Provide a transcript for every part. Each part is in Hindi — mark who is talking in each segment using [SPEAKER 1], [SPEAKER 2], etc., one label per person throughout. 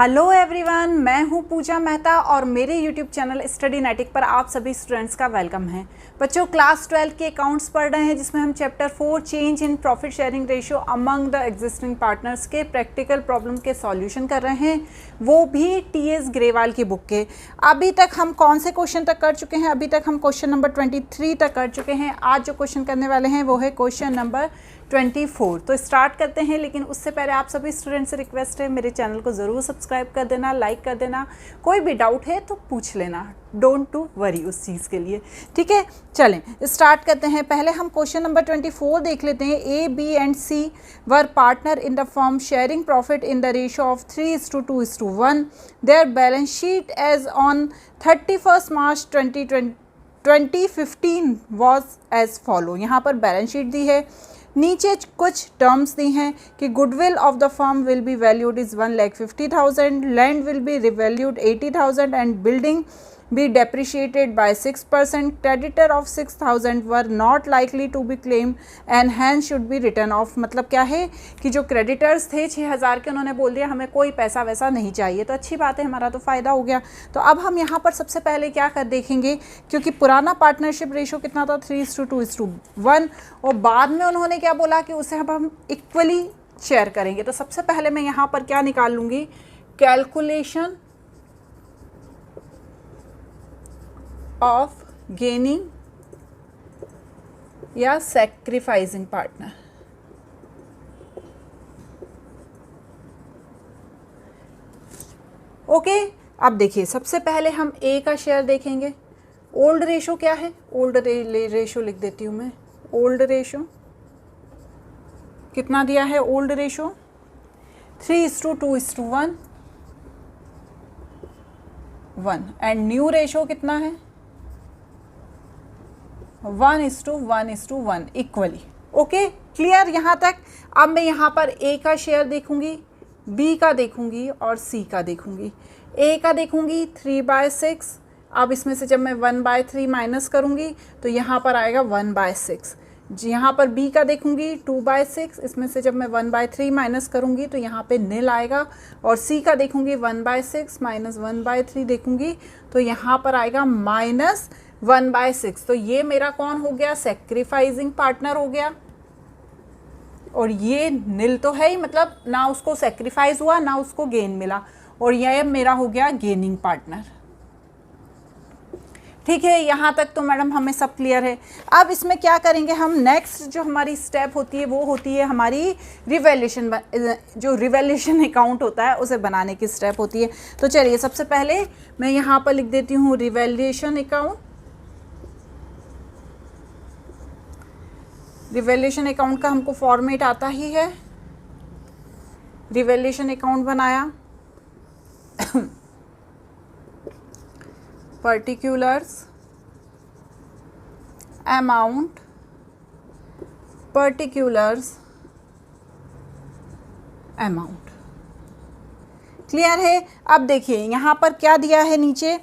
[SPEAKER 1] हेलो एवरीवन, मैं हूं पूजा मेहता और मेरे यूट्यूब चैनल स्टडीनेटिक पर आप सभी स्टूडेंट्स का वेलकम है। बच्चों, क्लास 12 के अकाउंट्स पढ़ रहे हैं जिसमें हम chapter 4 change in profit sharing ratio among the existing partners के प्रैक्टिकल प्रॉब्लम के सॉल्यूशन कर रहे हैं, वो भी टीएस ग्रेवाल की बुक के। अभी तक हम कौन से क्वेश्चन तक कर चुके हैं? अभी तक हम क्वेश्चन नंबर 23 तक कर चुके हैं। आज जो क्वेश्चन करने वाले हैं वो है क्वेश्चन नंबर 24। तो स्टार्ट करते हैं, लेकिन उससे पहले आप सभी स्टूडेंट से रिक्वेस्ट है मेरे चैनल को ज़रूर सब्सक्राइब कर देना, लाइक कर देना। कोई भी डाउट है तो पूछ लेना, डोंट टू वरी उस चीज़ के लिए, ठीक है। चलें स्टार्ट करते हैं। पहले हम क्वेश्चन नंबर 24 देख लेते हैं। A, B and C were partner in the firm sharing profit in the ratio of 3:2:1। Their balance sheet as on 31 March 2015 was as follow. यहाँ पर बैलेंस शीट दी है, नीचे कुछ टर्म्स दी हैं कि goodwill of the firm will be valued is 1,50,000, land will be revalued 80,000 and building be depreciated by 6%. Creditor of 6,000 were not likely to be claimed and hence should be written off। मतलब क्या है कि जो क्रेडिटर्स थे 6,000 के, उन्होंने बोल दिया हमें कोई पैसा वैसा नहीं चाहिए, तो अच्छी बात है, हमारा तो फ़ायदा हो गया। तो अब हम यहाँ पर सबसे पहले क्या कर देखेंगे, क्योंकि पुराना पार्टनरशिप रेशो कितना था 3:2:1, और बाद में उन्होंने क्या बोला कि उसे अब हम इक्वली शेयर करेंगे। तो सबसे पहले मैं यहाँ पर क्या निकाल लूँगी, कैलकुलेशन ऑफ गेनिंग या सैक्रिफाइसिंग पार्टनर। ओके, अब देखिए सबसे पहले हम ए का शेयर देखेंगे। ओल्ड रेशो क्या है, ओल्ड रेशो लिख देती हूँ मैं। ओल्ड रेशो कितना दिया है, old ratio 3:2:1 and new ratio कितना है 1:1:1 इक्वली। ओके, क्लियर यहाँ तक। अब मैं यहाँ पर ए का शेयर देखूंगी, बी का देखूंगी और सी का देखूंगी। ए का देखूंगी 3/6। अब इसमें से जब मैं 1/3 माइनस करूंगी तो यहाँ पर आएगा 1/6। यहाँ पर बी का देखूंगी 2/6, इसमें से जब मैं 1/3 माइनस करूंगी तो यहाँ पे नील आएगा। और सी का देखूंगी 1/6 माइनस 1/3 देखूंगी तो यहाँ पर आएगा -1/6। तो ये मेरा कौन हो गया, सैक्रिफाइसिंग पार्टनर हो गया। और ये नील तो है ही, मतलब ना उसको सैक्रिफाइस हुआ ना उसको गेन मिला, और यह मेरा हो गया गेनिंग पार्टनर। ठीक है, यहाँ तक तो मैडम हमें सब क्लियर है। अब इसमें क्या करेंगे हम, नेक्स्ट जो हमारी स्टेप होती है वो होती है हमारी रिवैल्यूएशन। जो रिवैल्यूएशन अकाउंट होता है उसे बनाने की स्टेप होती है। तो चलिए सबसे पहले मैं यहाँ पर लिख देती हूँ रिवैल्यूएशन अकाउंट। रिवैल्यूएशन अकाउंट का हमको फॉर्मेट आता ही है। रिवैल्यूएशन अकाउंट बनाया, particulars amount, particulars amount. Clear है। अब देखिए यहाँ पर क्या दिया है नीचे,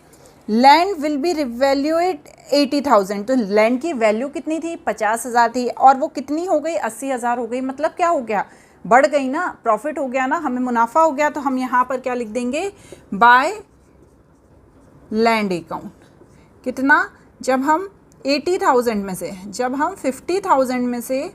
[SPEAKER 1] लैंड विल बी रिवैल्यूएड 80,000। तो लैंड की वैल्यू कितनी थी, 50,000 थी, और वो कितनी हो गई, 80,000 हो गई। मतलब क्या हो गया, बढ़ गई ना, प्रॉफिट हो गया ना, हमें मुनाफा हो गया। तो हम यहाँ पर क्या लिख देंगे, बाय लैंड अकाउंट। कितना, जब हम 80,000 में से, जब हम 50,000 में से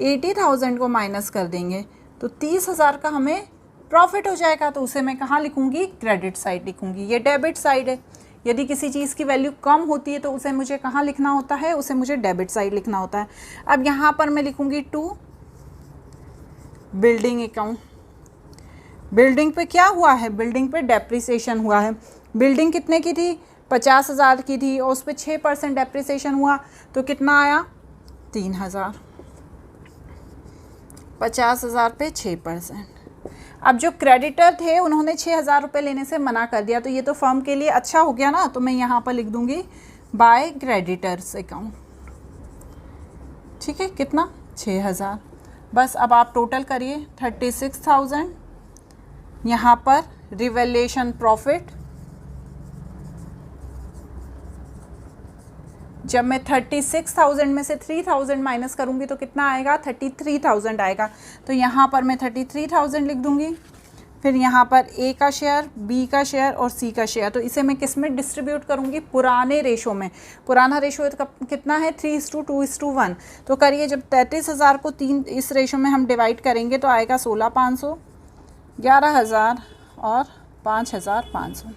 [SPEAKER 1] 80,000 को माइनस कर देंगे तो 30,000 का हमें प्रॉफिट हो जाएगा। तो उसे मैं कहाँ लिखूँगी, क्रेडिट साइड लिखूँगी। ये डेबिट साइड है। यदि किसी चीज़ की वैल्यू कम होती है तो उसे मुझे कहाँ लिखना होता है, उसे मुझे डेबिट साइड लिखना होता है। अब यहाँ पर मैं लिखूँगी टू बिल्डिंग अकाउंट। बिल्डिंग पे क्या हुआ है, बिल्डिंग पे डेप्रिसिएशन हुआ है। बिल्डिंग कितने की थी, 50,000 की थी, और उस पर 6% डेप्रिसिएशन हुआ तो कितना आया, 3,000। 50,000 पे 6%। अब जो क्रेडिटर थे उन्होंने 6,000 रुपये लेने से मना कर दिया, तो ये तो फर्म के लिए अच्छा हो गया ना। तो मैं यहाँ पर लिख दूँगी बाय क्रेडिटर्स अकाउंट। ठीक है, कितना, 6,000। बस अब आप टोटल करिए 36,000। यहाँ पर रिवैल्यूएशन प्रॉफिट, जब मैं 36,000 में से 3,000 माइनस करूँगी तो कितना आएगा, 33,000 आएगा। तो यहाँ पर मैं 33,000 लिख दूँगी। फिर यहाँ पर ए का शेयर, बी का शेयर और सी का शेयर। तो इसे मैं किस में डिस्ट्रीब्यूट करूँगी? पुराने रेशो में। पुराना रेशो कितना है? 3:2:1। तो करिए, जब 33,000 को 3 इस रेशो में हम डिवाइड करेंगे तो आएगा 16,500, 11,000 और 5,500।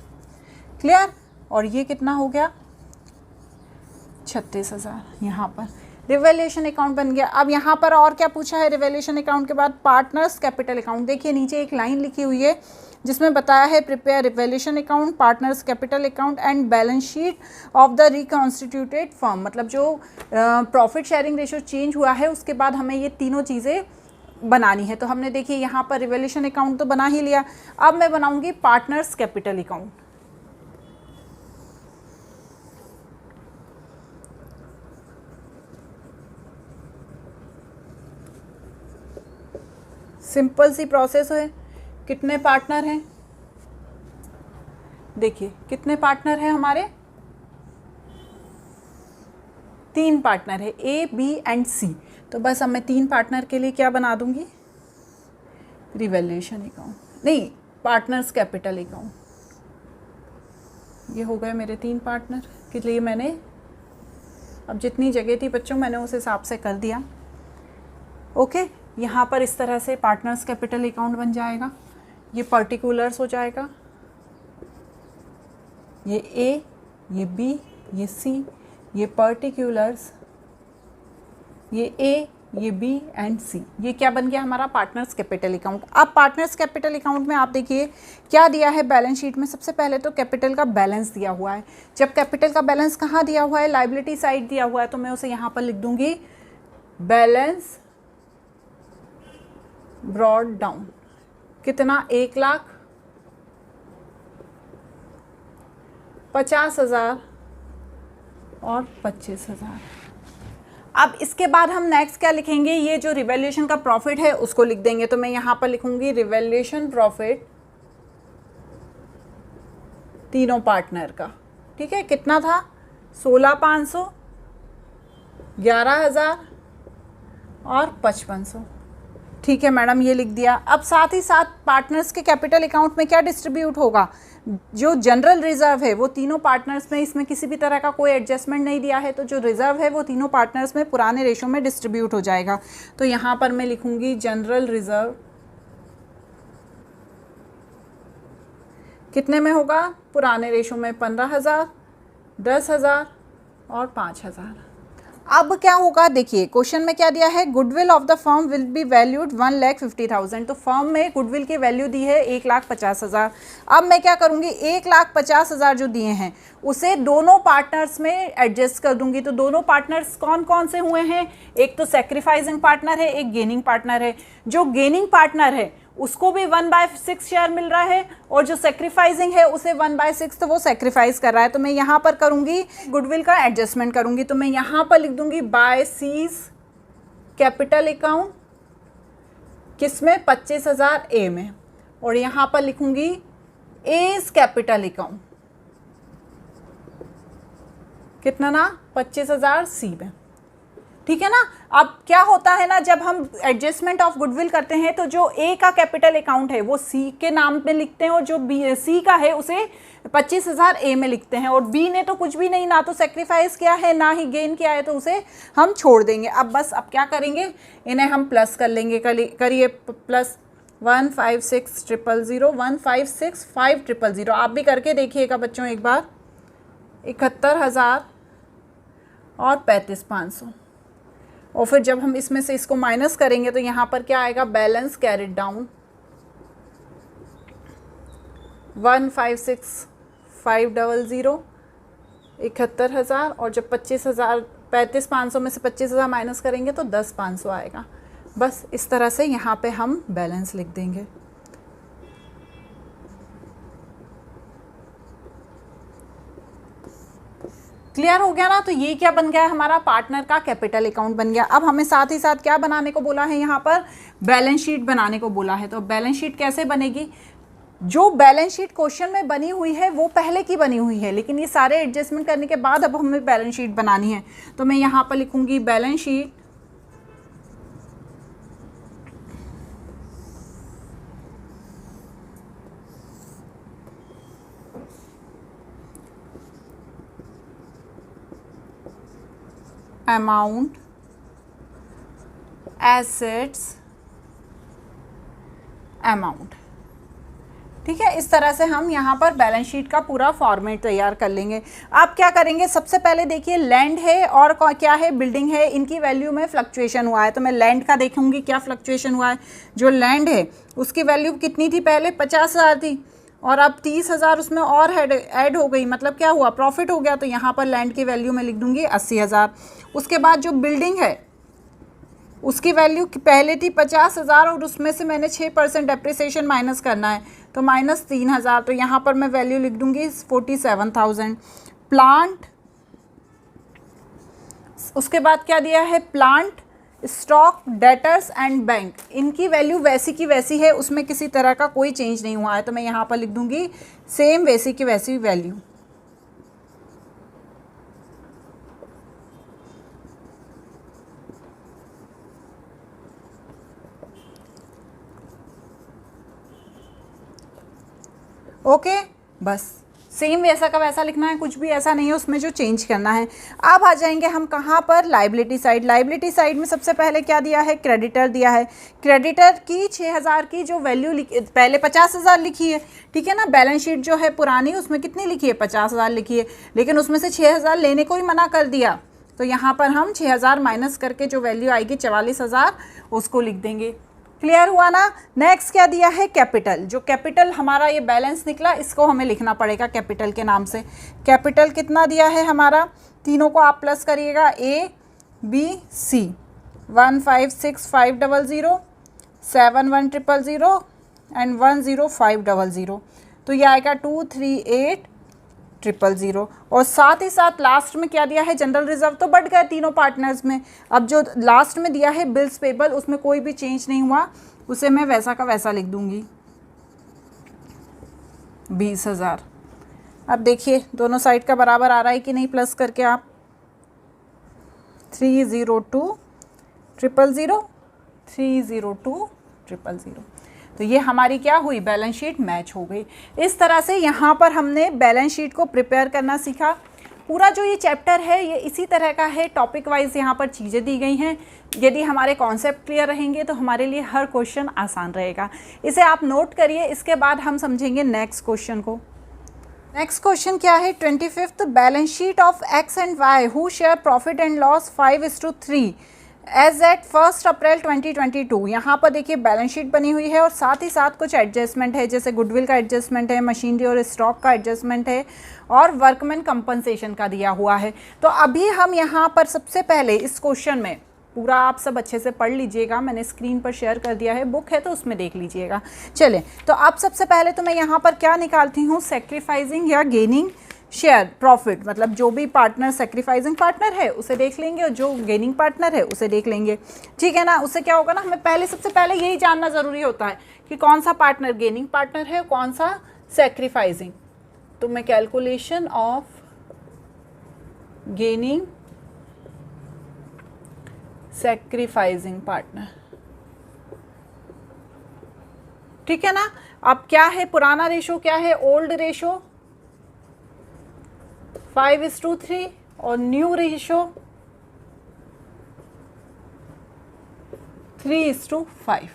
[SPEAKER 1] क्लियर? और ये कितना हो गया? 36,000। यहाँ पर रिवैल्यूएशन अकाउंट बन गया। अब यहाँ पर और क्या पूछा है रिवैल्यूएशन अकाउंट के बाद? Partners capital account. देखिए नीचे एक लाइन लिखी हुई है जिसमें बताया है prepare revaluation account, partners capital account and balance sheet of the reconstituted firm. मतलब जो प्रॉफिट शेयरिंग रेशो चेंज हुआ है उसके बाद हमें ये तीनों चीज़ें बनानी है। तो हमने देखिए यहाँ पर रिवैल्यूएशन अकाउंट तो बना ही लिया। अब मैं बनाऊँगी पार्टनर्स कैपिटल अकाउंट। सिंपल सी प्रोसेस है। कितने पार्टनर हैं? देखिए कितने पार्टनर हैं हमारे? 3 पार्टनर है, ए, बी एंड सी। तो बस अब मैं 3 पार्टनर के लिए क्या बना दूंगी? रिवैल्यूएशन अकाउंट, नहीं पार्टनर्स कैपिटल अकाउंट। ये हो गए मेरे 3 पार्टनर के लिए। मैंने अब जितनी जगह थी बच्चों मैंने उस हिसाब से कर दिया। ओके, यहाँ पर इस तरह से पार्टनर्स कैपिटल अकाउंट बन जाएगा। ये पर्टिकुलर्स हो जाएगा, ये ए, ये बी, ये सी, ये पर्टिकुलर्स, ये ए, ये बी एंड सी। ये क्या बन गया हमारा? Partners capital account. अब पार्टनर्स कैपिटल अकाउंट में आप देखिए क्या दिया है बैलेंस शीट में। सबसे पहले तो कैपिटल का बैलेंस दिया हुआ है। जब कैपिटल का बैलेंस कहाँ दिया हुआ है? लायबिलिटी साइड दिया हुआ है। तो मैं उसे यहाँ पर लिख दूंगी बैलेंस ब्रॉड डाउन। कितना? 1,50,000 और 25,000। अब इसके बाद हम नेक्स्ट क्या लिखेंगे? ये जो रिवैल्यूएशन का प्रॉफिट है उसको लिख देंगे। तो मैं यहाँ पर लिखूंगी रिवैल्यूएशन प्रॉफिट तीनों पार्टनर का। ठीक है, कितना था? 16,500, 11,000 और 5,500। ठीक है मैडम, ये लिख दिया। अब साथ ही साथ पार्टनर्स के कैपिटल अकाउंट में क्या डिस्ट्रीब्यूट होगा? जो जनरल रिजर्व है वो तीनों पार्टनर्स में, इसमें किसी भी तरह का कोई एडजस्टमेंट नहीं दिया है, तो जो रिजर्व है वो तीनों पार्टनर्स में पुराने रेशो में डिस्ट्रीब्यूट हो जाएगा। तो यहाँ पर मैं लिखूंगी जनरल रिजर्व कितने में होगा? पुराने रेशो में 15,000, 10,000 और 5,000। अब क्या होगा? देखिए क्वेश्चन में क्या दिया है? Goodwill of the firm will be valued 1,50,000। तो फर्म में गुडविल की वैल्यू दी है 1,50,000। अब मैं क्या करूंगी? 1,50,000 जो दिए हैं उसे दोनों पार्टनर्स में एडजस्ट कर दूंगी। तो दोनों पार्टनर्स कौन कौन से हुए हैं? एक तो सेक्रीफाइसिंग पार्टनर है, एक गेनिंग पार्टनर है। जो गेनिंग पार्टनर है उसको भी 1/6 शेयर मिल रहा है और जो सेक्रीफाइसिंग है उसे 1/6, तो वो सेक्रीफाइस कर रहा है। तो मैं यहाँ पर करूँगी गुडविल का एडजस्टमेंट करूँगी। तो मैं यहाँ पर लिख दूँगी बाय सीज कैपिटल अकाउंट, किसमें? 25,000 ए में। और यहाँ पर लिखूँगी एज कैपिटल अकाउंट, कितना ना? 25,000 सी में। ठीक है ना। अब क्या होता है ना, जब हम एडजस्टमेंट ऑफ गुडविल करते हैं तो जो ए का कैपिटल अकाउंट है वो सी के नाम पे लिखते हैं और जो बी सी का है उसे 25,000 ए में लिखते हैं। और बी ने तो कुछ भी नहीं, ना तो सेक्रीफाइस किया है ना ही गेन किया है, तो उसे हम छोड़ देंगे। अब बस अब क्या करेंगे? इन्हें हम प्लस कर लेंगे। करिए प्लस 156,000, 156,500। आप भी करके देखिएगा बच्चों एक बार। 71,000 और 35,500। और फिर जब हम इसमें से इसको माइनस करेंगे तो यहाँ पर क्या आएगा? Balance carried down 156,500, 71,000। और जब 25,000, 35,500 में से 25,000 माइनस करेंगे तो 10,500 आएगा। बस इस तरह से यहाँ पे हम बैलेंस लिख देंगे। क्लियर हो गया ना। तो ये क्या बन गया है? हमारा पार्टनर का कैपिटल अकाउंट बन गया। अब हमें साथ ही साथ क्या बनाने को बोला है? यहाँ पर बैलेंस शीट बनाने को बोला है। तो बैलेंस शीट कैसे बनेगी? जो बैलेंस शीट क्वेश्चन में बनी हुई है वो पहले की बनी हुई है, लेकिन ये सारे एडजस्टमेंट करने के बाद अब हमें बैलेंस शीट बनानी है। तो मैं यहाँ पर लिखूंगी balance sheet amount, assets, amount. ठीक है, इस तरह से हम यहाँ पर बैलेंस शीट का पूरा फॉर्मेट तैयार कर लेंगे। आप क्या करेंगे, सबसे पहले देखिए लैंड है और क्या है, बिल्डिंग है, इनकी वैल्यू में फ्लक्चुएशन हुआ है। तो मैं लैंड का देखूंगी क्या फ्लक्चुएशन हुआ है। जो लैंड है उसकी वैल्यू कितनी थी, पहले 50,000 थी और अब 30,000 उसमें और ऐड हो गई, मतलब क्या हुआ, प्रॉफिट हो गया। तो यहाँ पर लैंड की वैल्यू मैं लिख दूंगी 80,000। उसके बाद जो बिल्डिंग है उसकी वैल्यू पहले थी 50,000 और उसमें से मैंने 6% डेप्रिसिएशन माइनस करना है, तो माइनस 3,000। तो यहाँ पर मैं वैल्यू लिख दूंगी 47,000। प्लांट, उसके बाद क्या दिया है, plant, stock, debtors and bank, इनकी वैल्यू वैसी की वैसी है, उसमें किसी तरह का कोई चेंज नहीं हुआ है। तो मैं यहाँ पर लिख दूंगी सेम वैसी की वैसी वैल्यू। ओके, बस सेम वैसा का वैसा लिखना है, कुछ भी ऐसा नहीं है उसमें जो चेंज करना है। अब आ जाएंगे हम कहाँ पर, लाइबिलिटी साइड। लाइबिलिटी साइड में सबसे पहले क्या दिया है, क्रेडिटर दिया है। क्रेडिटर की 6,000 की जो वैल्यू पहले 50,000 लिखी है, ठीक है ना। बैलेंस शीट जो है पुरानी उसमें कितनी लिखी है, 50,000 लिखी है, लेकिन उसमें से 6,000 लेने को ही मना कर दिया। तो यहाँ पर हम 6,000 माइनस करके जो वैल्यू आएगी 44,000 उसको लिख देंगे। क्लियर हुआ ना। नेक्स्ट क्या दिया है, कैपिटल। जो कैपिटल हमारा ये बैलेंस निकला इसको हमें लिखना पड़ेगा कैपिटल के नाम से। कैपिटल कितना दिया है हमारा, तीनों को आप प्लस करिएगा, A B C, 156,500, 71,000 एंड 105,000। तो ये आएगा 238,000। और साथ ही साथ लास्ट में क्या दिया है, जनरल रिजर्व तो बढ़ गए तीनों पार्टनर्स में। अब जो लास्ट में दिया है बिल्स पेबल, उसमें कोई भी चेंज नहीं हुआ, उसे मैं वैसा का वैसा लिख दूंगी 20,000। अब देखिए दोनों साइड का बराबर आ रहा है कि नहीं, प्लस करके आप 302,000, 302,000। तो ये हमारी क्या हुई, बैलेंस शीट मैच हो गई। इस तरह से यहाँ पर हमने बैलेंस शीट को प्रिपेयर करना सीखा। पूरा जो ये चैप्टर है ये इसी तरह का है, टॉपिक वाइज यहाँ पर चीज़ें दी गई हैं। यदि हमारे कॉन्सेप्ट क्लियर रहेंगे तो हमारे लिए हर क्वेश्चन आसान रहेगा। इसे आप नोट करिए, इसके बाद हम समझेंगे नेक्स्ट क्वेश्चन को। नेक्स्ट क्वेश्चन क्या है, 25th, balance sheet of X and Y who share profit and loss 5:3 as at 1 April 2022। यहाँ पर देखिए बैलेंस शीट बनी हुई है और साथ ही साथ कुछ एडजस्टमेंट है, जैसे गुडविल का एडजस्टमेंट है, मशीनरी और स्टॉक का एडजस्टमेंट है और वर्कमैन कंपनसेशन का दिया हुआ है। तो अभी हम यहाँ पर सबसे पहले इस क्वेश्चन में पूरा आप सब अच्छे से पढ़ लीजिएगा, मैंने स्क्रीन पर शेयर कर दिया है, बुक है तो उसमें देख लीजिएगा। चलें, तो अब सबसे पहले तो मैं यहाँ पर क्या निकालती हूँ, सेक्रीफाइसिंग या गेनिंग शेयर प्रॉफिट, मतलब जो भी पार्टनर सेक्रीफाइसिंग पार्टनर है उसे देख लेंगे और जो गेनिंग पार्टनर है उसे देख लेंगे, ठीक है ना। उससे क्या होगा ना, हमें पहले सबसे पहले यही जानना ज़रूरी होता है कि कौन सा पार्टनर गेनिंग पार्टनर है, कौन सा सेक्रीफाइसिंग। तो मैं calculation of gaining sacrificing partner, ठीक है ना। अब क्या है, पुराना रेशो क्या है, ओल्ड रेशो 5:3 और न्यू रेशो 3:5,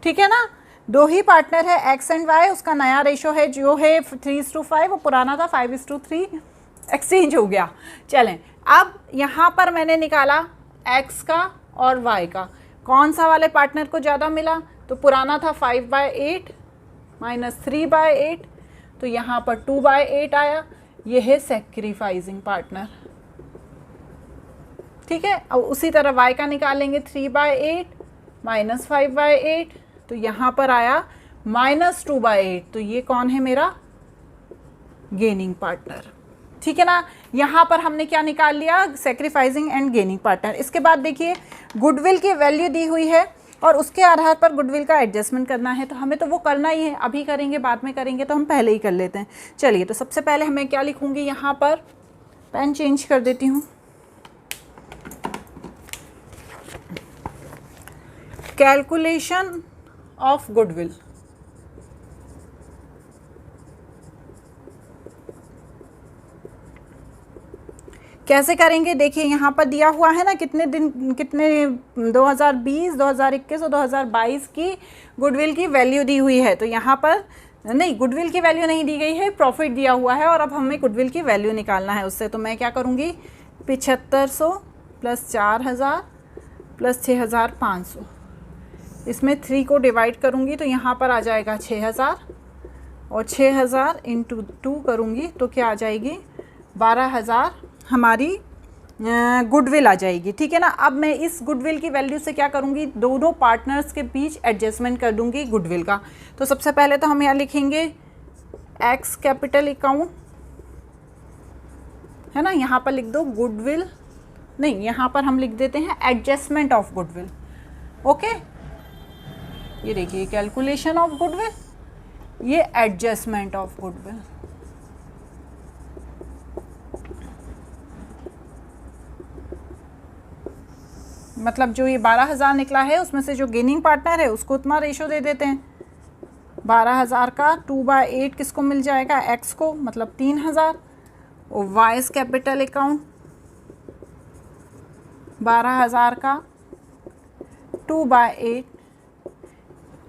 [SPEAKER 1] ठीक है ना। दो ही पार्टनर है एक्स एंड वाई, उसका नया रेशो है जो है 3:5 और पुराना था 5:3, एक्सचेंज हो गया। चलें, अब यहाँ पर मैंने निकाला एक्स का और वाई का, कौन सा वाले पार्टनर को ज़्यादा मिला, तो पुराना था 5/8 माइनस 3/8, तो यहाँ पर 2/8 आया, ये है सेक्रीफाइसिंग पार्टनर, ठीक है। अब उसी तरह वाई का निकालेंगे 3/8 माइनस 5/8, तो यहाँ पर आया माइनस 2/8, तो ये कौन है मेरा गेनिंग पार्टनर, ठीक है ना। यहाँ पर हमने क्या निकाल लिया, सेक्रीफाइसिंग एंड गेनिंग पार्टनर। इसके बाद देखिए गुडविल की वैल्यू दी हुई है और उसके आधार पर गुडविल का एडजस्टमेंट करना है, तो हमें तो वो करना ही है, अभी करेंगे बाद में करेंगे, तो हम पहले ही कर लेते हैं। चलिए, तो सबसे पहले हमें क्या लिखूंगी, यहाँ पर पेन चेंज कर देती हूँ, कैलकुलेशन ऑफ गुडविल। कैसे करेंगे, देखिए यहाँ पर दिया हुआ है ना कितने दिन, कितने 2020, 2021 और 2022 की गुडविल की वैल्यू दी हुई है। तो यहाँ पर नहीं, गुडविल की वैल्यू नहीं दी गई है, प्रॉफिट दिया हुआ है और अब हमें गुडविल की वैल्यू निकालना है उससे। तो मैं क्या करूँगी, 7500 प्लस 4000 प्लस 6500, इसमें 3 को डिवाइड करूँगी तो यहाँ पर आ जाएगा 6000 और 6000 इंटू 2 करूँगी तो क्या आ जाएगी 12000 हमारी गुडविल आ जाएगी। ठीक है ना। अब मैं इस गुडविल की वैल्यू से क्या करूँगी, दोनों पार्टनर्स के बीच एडजस्टमेंट कर दूँगी गुडविल का। तो सबसे पहले तो हम यहाँ लिखेंगे एक्स कैपिटल अकाउंट, है ना, यहाँ पर लिख दो गुडविल, नहीं यहाँ पर हम लिख देते हैं एडजस्टमेंट ऑफ गुडविल। ओके, ये देखिए कैलकुलेशन ऑफ गुडविल, ये एडजस्टमेंट ऑफ गुडविल। मतलब जो ये 12000 निकला है उसमें से जो गेनिंग पार्टनर है उसको उतना रेशो दे देते हैं। 12000 का 2/8 किसको मिल जाएगा, एक्स को, मतलब 3000। और वाइस कैपिटल अकाउंट 12000 का 2/8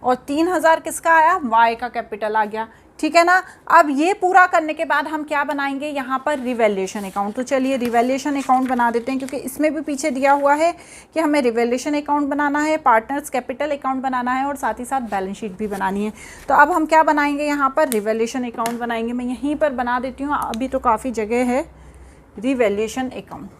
[SPEAKER 1] और 3000 किसका आया, वाई का कैपिटल आ गया। ठीक है ना। अब ये पूरा करने के बाद हम क्या बनाएंगे, यहाँ पर रिवैल्यूएशन अकाउंट। तो चलिए रिवैल्यूएशन अकाउंट बना देते हैं, क्योंकि इसमें भी पीछे दिया हुआ है कि हमें रिवैल्यूएशन अकाउंट बनाना है, पार्टनर्स कैपिटल अकाउंट बनाना है और साथ ही साथ बैलेंस शीट भी बनानी है। तो अब हम क्या बनाएंगे, यहाँ पर रिवैल्यूएशन अकाउंट बनाएंगे। मैं यहीं पर बना देती हूँ, अभी तो काफ़ी जगह है। रिवैल्यूएशन अकाउंट,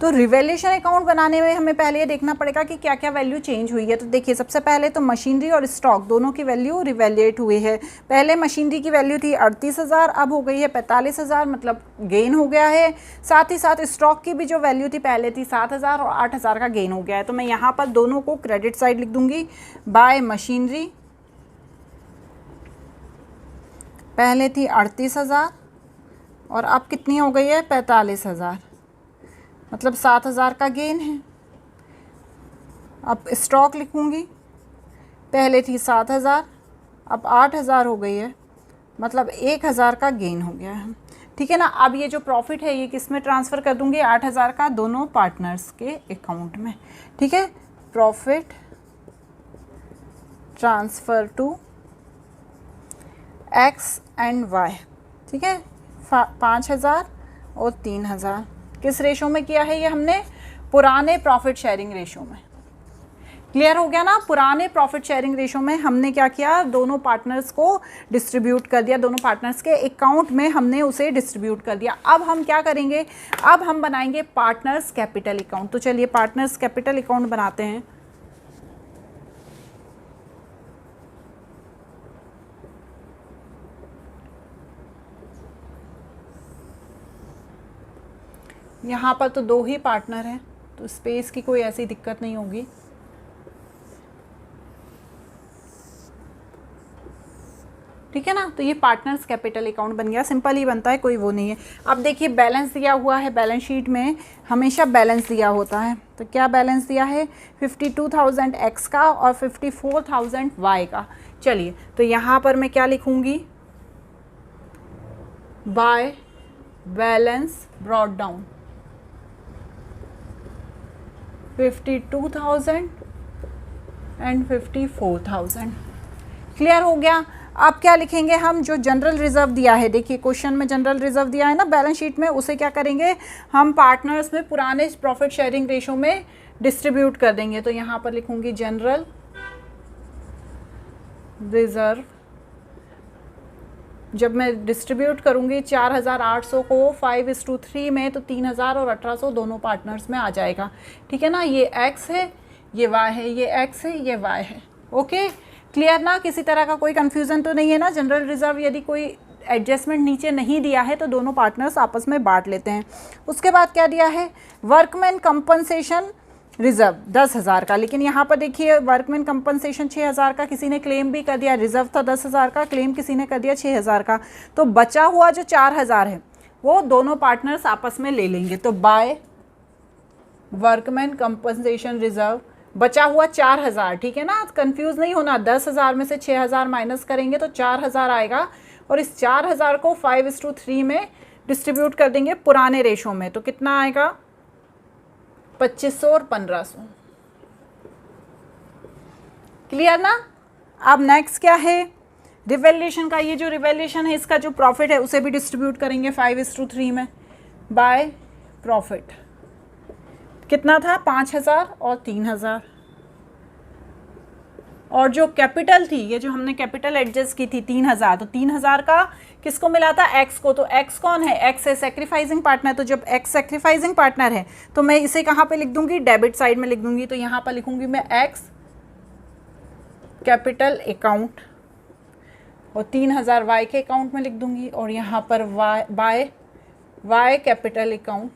[SPEAKER 1] तो रिवैल्यूएशन अकाउंट बनाने में हमें पहले ये देखना पड़ेगा कि क्या क्या वैल्यू चेंज हुई है। तो देखिए सबसे पहले तो मशीनरी और स्टॉक दोनों की वैल्यू रिवैल्यूएट हुई है। पहले मशीनरी की वैल्यू थी 38000, अब हो गई है 45000, मतलब गेन हो गया है। साथ ही साथ स्टॉक की भी जो वैल्यू थी पहले थी 7000 और 8000 का गेन हो गया है। तो मैं यहाँ पर दोनों को क्रेडिट साइड लिख दूँगी। बाय मशीनरी पहले थी 38000 और अब कितनी हो गई है 45000, मतलब 7000 का गेन है। अब स्टॉक लिखूँगी, पहले थी 7000 अब 8000 हो गई है, मतलब 1000 का गेन हो गया है। ठीक है ना। अब ये जो प्रॉफिट है ये किस में ट्रांसफ़र कर दूँगी, 8000 का दोनों पार्टनर्स के अकाउंट में। ठीक है, profit transfer to X and Y. ठीक है, 5000 और 3000 किस रेशो में किया है ये हमने, पुराने प्रॉफिट शेयरिंग रेशो में। क्लियर हो गया ना। पुराने प्रॉफिट शेयरिंग रेशो में हमने क्या किया, दोनों पार्टनर्स को डिस्ट्रीब्यूट कर दिया, दोनों पार्टनर्स के अकाउंट में हमने उसे डिस्ट्रीब्यूट कर दिया। अब हम क्या करेंगे, अब हम बनाएंगे पार्टनर्स कैपिटल अकाउंट। तो चलिए पार्टनर्स कैपिटल अकाउंट बनाते हैं। यहाँ पर तो 2 ही पार्टनर हैं, तो स्पेस की कोई ऐसी दिक्कत नहीं होगी। ठीक है ना। तो ये पार्टनर्स कैपिटल अकाउंट बन गया, सिंपल ही बनता है, कोई वो नहीं है। अब देखिए बैलेंस दिया हुआ है, बैलेंस शीट में हमेशा बैलेंस दिया होता है। तो क्या बैलेंस दिया है, 52,000 एक्स का और 54,000 वाई का। चलिए तो यहाँ पर मैं क्या लिखूँगी, by balance brought down 52,000 and 54,000। Clear हो गया। अब क्या लिखेंगे हम, जो जनरल रिजर्व दिया है, देखिए क्वेश्चन में जनरल रिजर्व दिया है ना बैलेंस शीट में, उसे क्या करेंगे हम पार्टनर्स में पुराने प्रॉफिट शेयरिंग रेशो में डिस्ट्रीब्यूट कर देंगे। तो यहाँ पर लिखूंगी जनरल रिजर्व, जब मैं डिस्ट्रीब्यूट करूँगी 4800 को 5:3 में, तो 3000 और 1800 दोनों पार्टनर्स में आ जाएगा। ठीक है ना। ये एक्स है, ये वाई है, ये एक्स है, ये वाई है। ओके, क्लियर ना। किसी तरह का कोई कन्फ्यूज़न तो नहीं है ना। जनरल रिजर्व यदि कोई एडजस्टमेंट नीचे नहीं दिया है तो दोनों पार्टनर्स आपस में बांट लेते हैं। उसके बाद क्या दिया है, वर्कमैन कंपनसेशन रिजर्व 10,000 का, लेकिन यहाँ पर देखिए वर्कमैन कंपनसेशन 6,000 का किसी ने क्लेम भी कर दिया, रिजर्व था 10,000 का, क्लेम किसी ने कर दिया 6,000 का। तो बचा हुआ जो 4,000 है वो दोनों पार्टनर्स आपस में ले लेंगे। तो बाय वर्कमैन कंपनसेशन रिजर्व बचा हुआ 4000, ठीक है ना, कंफ्यूज नहीं होना। 10,000 में से 6,000 माइनस करेंगे तो 4,000 आएगा, और इस 4,000 को 5:3 में डिस्ट्रीब्यूट कर देंगे पुराने रेशो में, तो कितना आएगा 2500 और 1500। क्लियर ना। अब नेक्स्ट क्या है, रिवैल्यूएशन का। ये जो रिवैल्यूएशन है इसका जो प्रॉफिट है उसे भी डिस्ट्रीब्यूट करेंगे 5:3 में बाय प्रॉफिट। कितना था 5,000 और 3,000। और जो कैपिटल थी, ये जो हमने कैपिटल एडजस्ट की थी 3,000, तो 3,000 का किसको मिला था, एक्स को। तो एक्स कौन है, एक्स है सेक्रीफाइसिंग पार्टनर। तो जब एक्स सेक्रीफाइसिंग पार्टनर है तो मैं इसे कहाँ पे लिख दूंगी, डेबिट साइड में लिख दूंगी। तो यहाँ पर लिखूंगी मैं एक्स कैपिटल अकाउंट, और 3,000 वाई के अकाउंट में लिख दूंगी, और यहाँ पर वाई कैपिटल अकाउंट,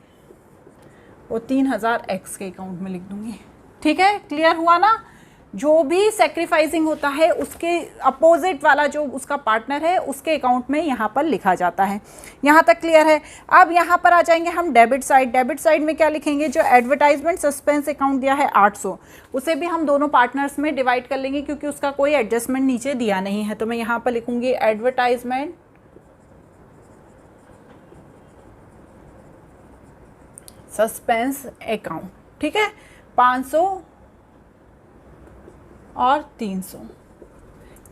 [SPEAKER 1] और 3,000 एक्स के अकाउंट में लिख दूंगी। ठीक है, क्लियर हुआ ना। जो भी सेक्रीफाइसिंग होता है उसके अपोजिट वाला जो उसका पार्टनर है उसके अकाउंट में यहाँ पर लिखा जाता है। यहाँ तक क्लियर है। अब यहाँ पर आ जाएंगे हम डेबिट साइड। डेबिट साइड में क्या लिखेंगे, जो एडवर्टाइजमेंट सस्पेंस अकाउंट दिया है 800, उसे भी हम दोनों पार्टनर्स में डिवाइड कर लेंगे क्योंकि उसका कोई एडजस्टमेंट नीचे दिया नहीं है। तो मैं यहाँ पर लिखूंगी एडवर्टाइजमेंट सस्पेंस अकाउंट। ठीक है, 500 और 300।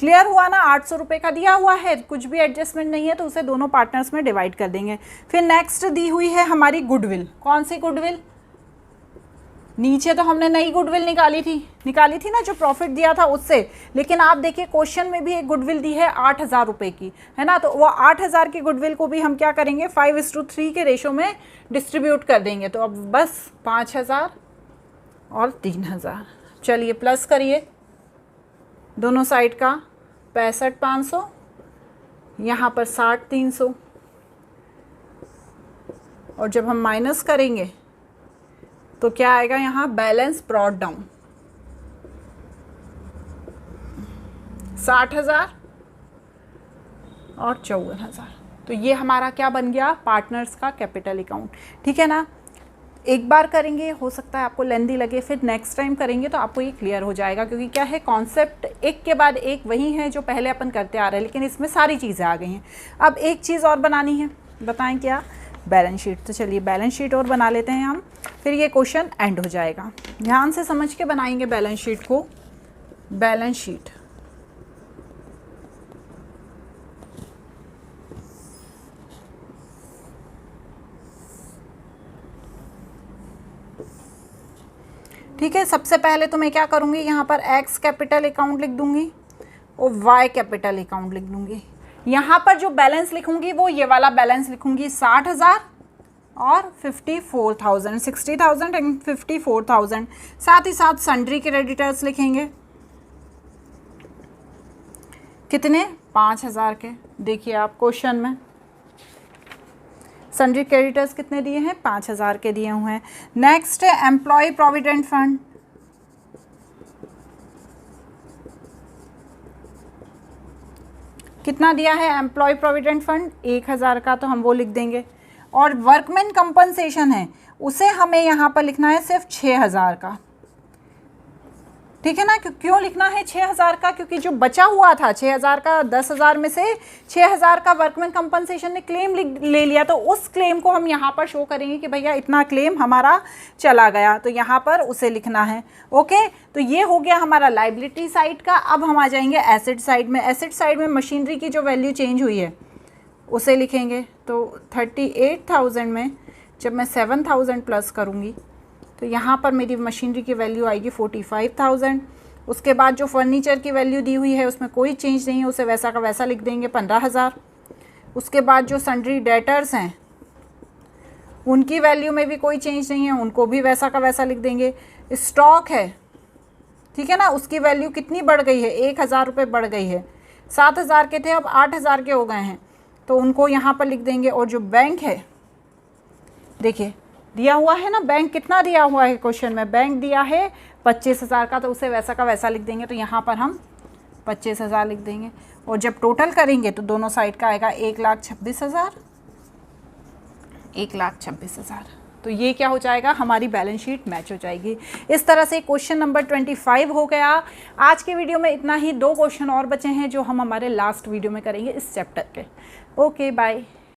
[SPEAKER 1] क्लियर हुआ ना। 800 रुपये का दिया हुआ है, कुछ भी एडजस्टमेंट नहीं है तो उसे दोनों पार्टनर्स में डिवाइड कर देंगे। फिर नेक्स्ट दी हुई है हमारी गुडविल। कौन सी गुडविल, नीचे तो हमने नई गुडविल निकाली थी ना, जो प्रॉफिट दिया था उससे। लेकिन आप देखिए क्वेश्चन में भी एक गुडविल दी है 8,000 रुपये की, है ना। तो वो 8,000 की गुडविल को भी हम क्या करेंगे 5:3 के रेशो में डिस्ट्रीब्यूट कर देंगे। तो अब बस 5,000 और 3,000। चलिए प्लस करिए दोनों साइड का, 65,500, यहाँ पर 60,300, और जब हम माइनस करेंगे तो क्या आएगा, यहाँ बैलेंस ब्रॉट डाउन 60,000 और 54,000। तो ये हमारा क्या बन गया, पार्टनर्स का कैपिटल अकाउंट। ठीक है ना। एक बार करेंगे, हो सकता है आपको लेंदी लगे, फिर नेक्स्ट टाइम करेंगे तो आपको ये क्लियर हो जाएगा, क्योंकि क्या है कॉन्सेप्ट एक के बाद एक वही है जो पहले अपन करते आ रहे हैं, लेकिन इसमें सारी चीज़ें आ गई हैं। अब एक चीज़ और बनानी है, बताएं क्या, बैलेंस शीट। तो चलिए बैलेंस शीट और बना लेते हैं हम, फिर ये क्वेश्चन एंड हो जाएगा। ध्यान से समझ के बनाएंगे बैलेंस शीट को। बैलेंस शीट ठीक है। सबसे पहले तो मैं क्या करूँगी, यहाँ पर एक्स कैपिटल अकाउंट लिख दूँगी और वाई कैपिटल अकाउंट लिख दूँगी। यहाँ पर जो बैलेंस लिखूँगी वो ये वाला बैलेंस लिखूँगी, 60,000 और 54,000, 60,000 एंड 54,000। साथ ही साथ सन्ड्री क्रेडिटर्स लिखेंगे, कितने, 5,000 के। देखिए आप क्वेश्चन में सन्ड्री क्रेडिटर्स कितने दिए हैं, 5,000 के दिए हुए हैं। नेक्स्ट है एम्प्लॉय प्रोविडेंट फंड, कितना दिया है एम्प्लॉय प्रोविडेंट फंड, 1,000 का, तो हम वो लिख देंगे। और वर्कमैन कंपनसेशन है उसे हमें यहाँ पर लिखना है सिर्फ 6,000 का। ठीक है ना। क्यों लिखना है 6,000 का, क्योंकि जो बचा हुआ था 6,000 का, 10,000 में से 6,000 का वर्कमैन कंपनसेशन ने क्लेम ले लिया, तो उस क्लेम को हम यहाँ पर शो करेंगे कि भैया इतना क्लेम हमारा चला गया, तो यहाँ पर उसे लिखना है। ओके, तो ये हो गया हमारा लाइबिलिटी साइड का। अब हम आ जाएंगे एसेट साइड में। एसेट साइड में मशीनरी की जो वैल्यू चेंज हुई है उसे लिखेंगे। तो 38,000 में जब मैं 7,000 प्लस करूँगी तो यहाँ पर मेरी मशीनरी की वैल्यू आएगी 45,000। उसके बाद जो फर्नीचर की वैल्यू दी हुई है उसमें कोई चेंज नहीं है, उसे वैसा का वैसा लिख देंगे, 15,000। उसके बाद जो सन्ड्री डेटर्स हैं उनकी वैल्यू में भी कोई चेंज नहीं है, उनको भी वैसा का वैसा लिख देंगे। स्टॉक है, ठीक है ना, उसकी वैल्यू कितनी बढ़ गई है, 1,000 रुपये बढ़ गई है। 7,000 के थे अब 8,000 के हो गए हैं, तो उनको यहाँ पर लिख देंगे। और जो बैंक है, देखिए दिया हुआ है ना, बैंक कितना दिया हुआ है क्वेश्चन में, बैंक दिया है 25,000 का, तो उसे वैसा का वैसा लिख देंगे। तो यहाँ पर हम 25,000 लिख देंगे। और जब टोटल करेंगे तो दोनों साइड का आएगा 1,26,000 1,26,000। तो ये क्या हो जाएगा, हमारी बैलेंस शीट मैच हो जाएगी। इस तरह से क्वेश्चन नंबर 25 हो गया। आज के वीडियो में इतना ही, 2 क्वेश्चन और बचे हैं जो हम हमारे लास्ट वीडियो में करेंगे इस चैप्टर के। Okay bye.